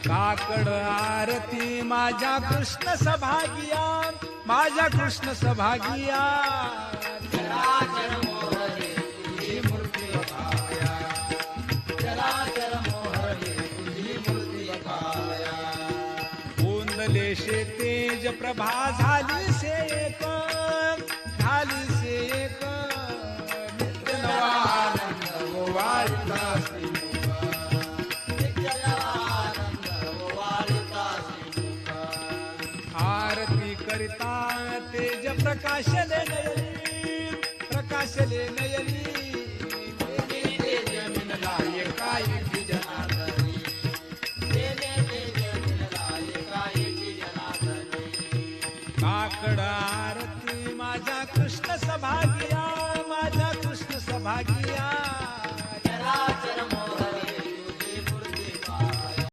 काकड आरती माझ्या कृष्ण सभागिया, माझ्या कृष्ण सभागिया. चराचर मोहरे तुझी मूर्ती बघाया, चराचर मोहरे तुझी मूर्ती बघाया. गोंदले शे तेज प्रभा झाली से एक, झाली से एक. नित्य नवा आनंद ओवाळता श्रीमुखा, नित्य आनंद ओवाळता श्रीमुखा. आरती करिता तेज प्रकाशले नयनी, प्रकाशले नयनी. तेने तेज मिनला एकाएकी जनार्दनी, तेने तेज मिनला एकाएकी जनार्दनी. काकड